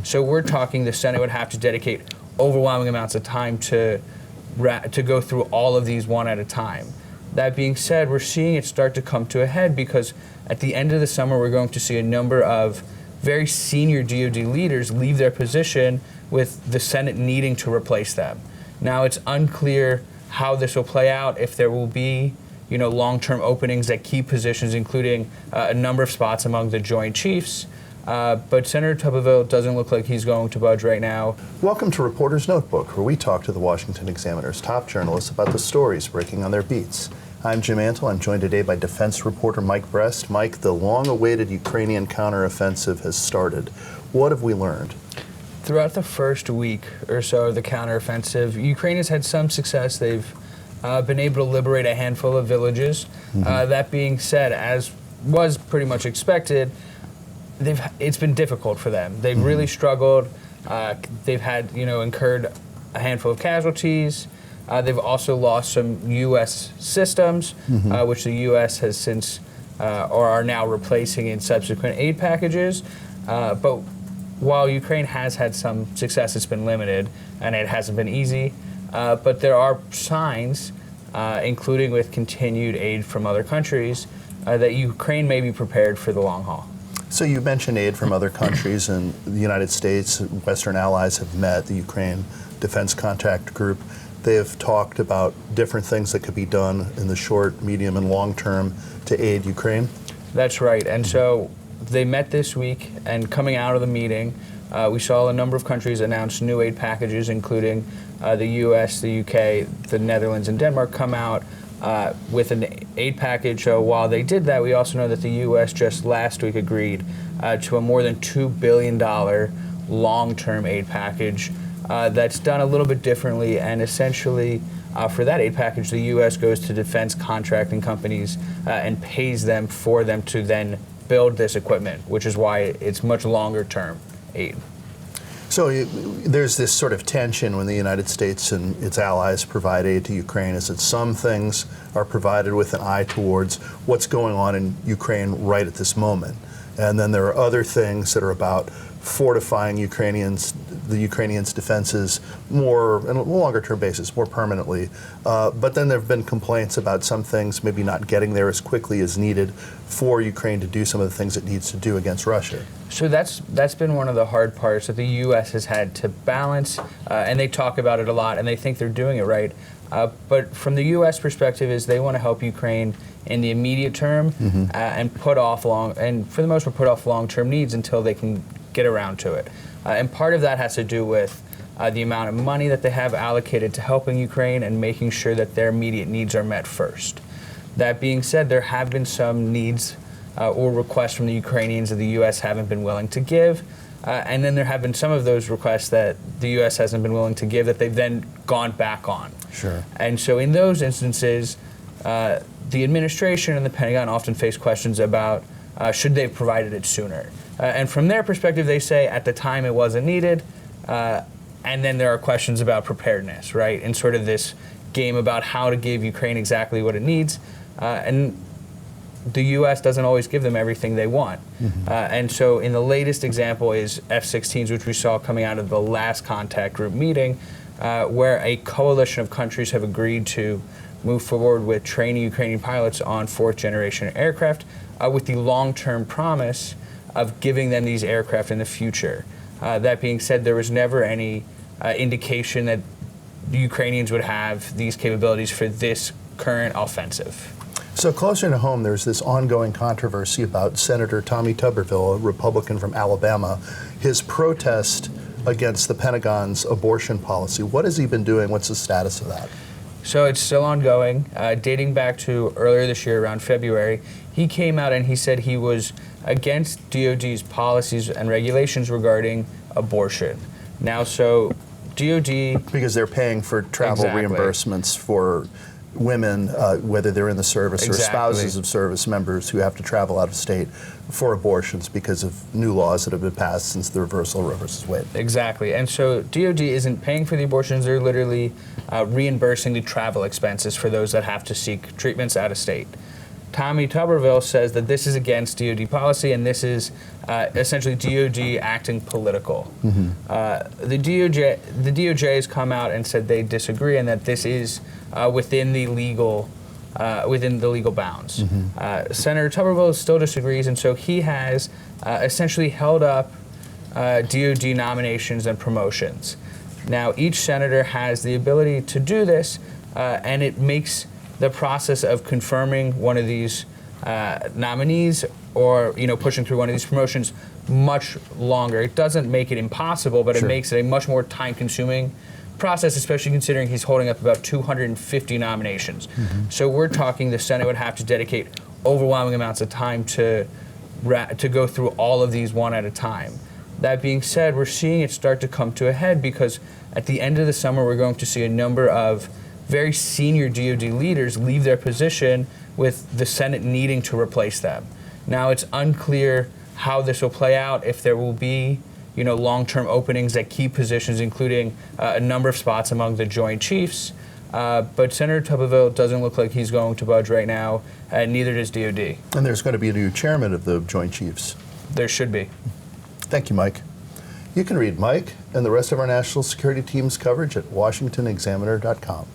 So we're talking the Senate would have to dedicate overwhelming amounts of time to go through all of these one at a time. That being said, we're seeing it start to come to a head because at the end of the summer, we're going to see a number of very senior DoD leaders leave their position with the Senate needing to replace them. Now, it's unclear how this will play out, if there will be long-term openings at key positions, including a number of spots among the Joint Chiefs. But Senator Tuberville doesn't look like he's going to budge right now. Welcome to Reporter's Notebook, where we talk to the Washington Examiner's top journalists about the stories breaking on their beats. I'm Jim Antle. I'm joined today by defense reporter Mike Brest. Mike, the long-awaited Ukrainian counteroffensive has started. What have we learned? Throughout the first week or so of the counteroffensive, Ukraine has had some success. They've been able to liberate a handful of villages. That being said, as was pretty much expected, it's been difficult for them. They've really struggled. They've had, incurred a handful of casualties. They've also lost some U.S. systems, which the U.S. has since or are now replacing in subsequent aid packages. But while Ukraine has had some success, it's been limited, and it hasn't been easy. But there are signs, including with continued aid from other countries, that Ukraine may be prepared for the long haul. So you mentioned aid from other countries, and the United States, Western allies have met, the Ukraine Defense Contact Group. They have talked about different things that could be done in the short, medium, and long term to aid Ukraine. That's right. And so they met this week, and coming out of the meeting, we saw a number of countries announce new aid packages, including the U.S., the U.K., the Netherlands, and Denmark come out with an aid package. So while they did that, we also know that the U.S. just last week agreed to a more than $2 billion long-term aid package that's done a little bit differently. And essentially, for that aid package, the U.S. goes to defense contracting companies and pays them for them to then build this equipment, which is why it's much longer-term aid. So there's this sort of tension when the United States and its allies provide aid to Ukraine, is that some things are provided with an eye towards what's going on in Ukraine right at this moment. And then there are other things that are about fortifying the Ukrainians' defenses more, on a longer-term basis, more permanently. But then there have been complaints about some things maybe not getting there as quickly as needed for Ukraine to do some of the things it needs to do against Russia. So that's been one of the hard parts that the U.S. has had to balance, and they talk about it a lot, and they think they're doing it right. But from the U.S. perspective, is they want to help Ukraine in the immediate term and for the most part, put off long-term needs until they can get around to it. And part of that has to do with the amount of money that they have allocated to helping Ukraine and making sure that their immediate needs are met first. That being said, there have been some needs or requests from the Ukrainians that the U.S. haven't been willing to give. And then there have been some of those requests that the U.S. hasn't been willing to give that they've then gone back on. Sure. And so in those instances, the administration and the Pentagon often face questions about should they have provided it sooner. And from their perspective, they say at the time it wasn't needed. And then there are questions about preparedness, right? And sort of this game about how to give Ukraine exactly what it needs. And the U.S. doesn't always give them everything they want. And so in the latest example is F-16s, which we saw coming out of the last contact group meeting, where a coalition of countries have agreed to move forward with training Ukrainian pilots on fourth-generation aircraft with the long-term promise of giving them these aircraft in the future. That being said, there was never any indication that the Ukrainians would have these capabilities for this current offensive. So closer to home, there's this ongoing controversy about Senator Tommy Tuberville, a Republican from Alabama, his protest against the Pentagon's abortion policy. What has he been doing? What's the status of that? So it's still ongoing. Dating back to earlier this year, around February, he came out and he said he was against DOD's policies and regulations regarding abortion. Now, so DOD... Because they're paying for travel reimbursements for women, whether they're in the service or spouses of service members who have to travel out of state for abortions because of new laws that have been passed since the reversal of Roe versus Wade. Exactly. And so DOD isn't paying for the abortions. They're literally reimbursing the travel expenses for those that have to seek treatments out of state. Tommy Tuberville says that this is against DoD policy, and this is essentially DoD acting political. The DOJ has come out and said they disagree, and that this is within the legal bounds. Senator Tuberville still disagrees, and so he has essentially held up DoD nominations and promotions. Now, each senator has the ability to do this, and it makes the process of confirming one of these nominees or pushing through one of these promotions much longer. It doesn't make it impossible, but it makes it a much more time-consuming process, especially considering he's holding up about 250 nominations. So we're talking the Senate would have to dedicate overwhelming amounts of time to go through all of these one at a time. That being said, we're seeing it start to come to a head because at the end of the summer, we're going to see a number of very senior DoD leaders leave their position with the Senate needing to replace them. Now, it's unclear how this will play out, if there will be long-term openings at key positions, including a number of spots among the Joint Chiefs. But Senator Tuberville doesn't look like he's going to budge right now, and neither does DoD. And there's going to be a new chairman of the Joint Chiefs. There should be. Thank you, Mike. You can read Mike and the rest of our national security team's coverage at washingtonexaminer.com.